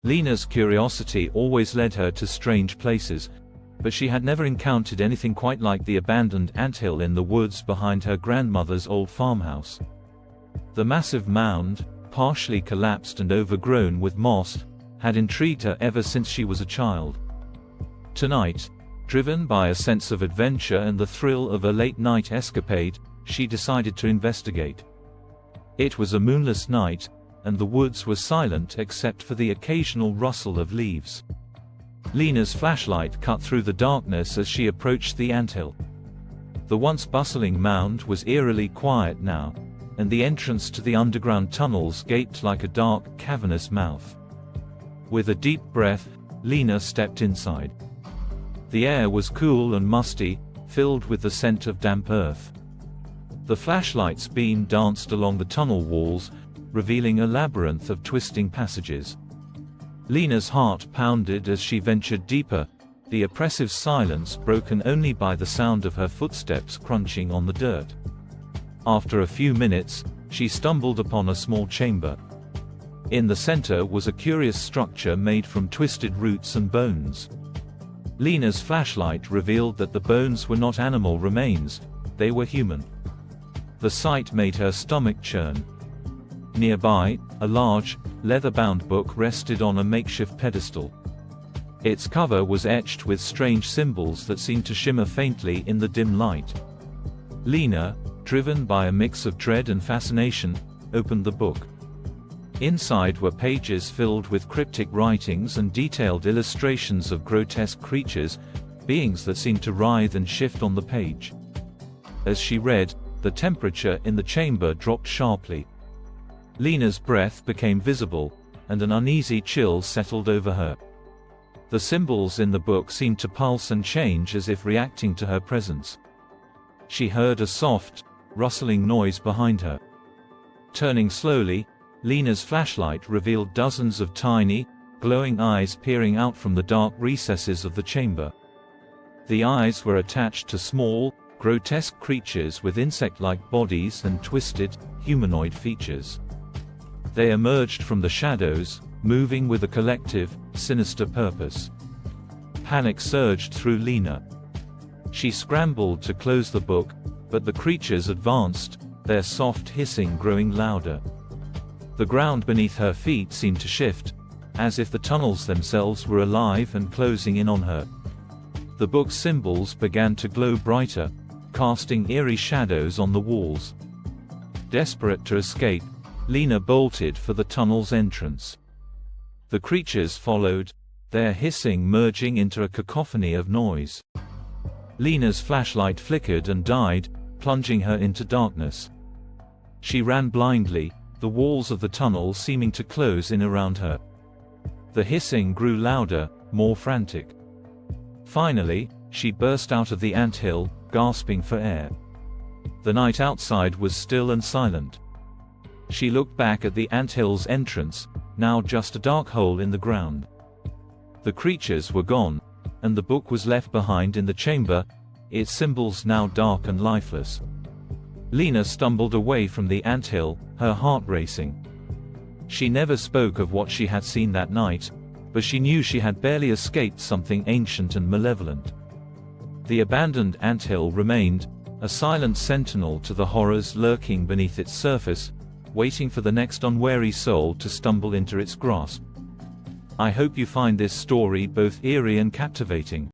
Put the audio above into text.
Lena's curiosity always led her to strange places, but she had never encountered anything quite like the abandoned anthill in the woods behind her grandmother's old farmhouse. The massive mound, partially collapsed and overgrown with moss, had intrigued her ever since she was a child. Tonight, driven by a sense of adventure and the thrill of a late-night escapade, she decided to investigate. It was a moonless night, and the woods were silent except for the occasional rustle of leaves. Lena's flashlight cut through the darkness as she approached the anthill. The once bustling mound was eerily quiet now, and the entrance to the underground tunnels gaped like a dark, cavernous mouth. With a deep breath, Lena stepped inside. The air was cool and musty, filled with the scent of damp earth. The flashlight's beam danced along the tunnel walls, revealing a labyrinth of twisting passages. Lena's heart pounded as she ventured deeper, the oppressive silence broken only by the sound of her footsteps crunching on the dirt. After a few minutes, she stumbled upon a small chamber. In the center was a curious structure made from twisted roots and bones. Lena's flashlight revealed that the bones were not animal remains, they were human. The sight made her stomach churn. Nearby, a large, leather-bound book rested on a makeshift pedestal. Its cover was etched with strange symbols that seemed to shimmer faintly in the dim light. Lena, driven by a mix of dread and fascination, opened the book. Inside were pages filled with cryptic writings and detailed illustrations of grotesque creatures, beings that seemed to writhe and shift on the page. As she read, the temperature in the chamber dropped sharply. Lena's breath became visible, and an uneasy chill settled over her. The symbols in the book seemed to pulse and change as if reacting to her presence. She heard a soft, rustling noise behind her. Turning slowly, Lena's flashlight revealed dozens of tiny, glowing eyes peering out from the dark recesses of the chamber. The eyes were attached to small, grotesque creatures with insect-like bodies and twisted, humanoid features. They emerged from the shadows, moving with a collective, sinister purpose. Panic surged through Lena. She scrambled to close the book, but the creatures advanced, their soft hissing growing louder. The ground beneath her feet seemed to shift, as if the tunnels themselves were alive and closing in on her. The book's symbols began to glow brighter, casting eerie shadows on the walls. Desperate to escape, Lena bolted for the tunnel's entrance. The creatures followed, their hissing merging into a cacophony of noise. Lena's flashlight flickered and died, plunging her into darkness. She ran blindly, the walls of the tunnel seeming to close in around her. The hissing grew louder, more frantic. Finally, she burst out of the anthill, gasping for air. The night outside was still and silent. She looked back at the anthill's entrance, now just a dark hole in the ground. The creatures were gone, and the book was left behind in the chamber, its symbols now dark and lifeless. Lena stumbled away from the anthill, her heart racing. She never spoke of what she had seen that night, but she knew she had barely escaped something ancient and malevolent. The abandoned anthill remained, a silent sentinel to the horrors lurking beneath its surface, waiting for the next unwary soul to stumble into its grasp. I hope you find this story both eerie and captivating.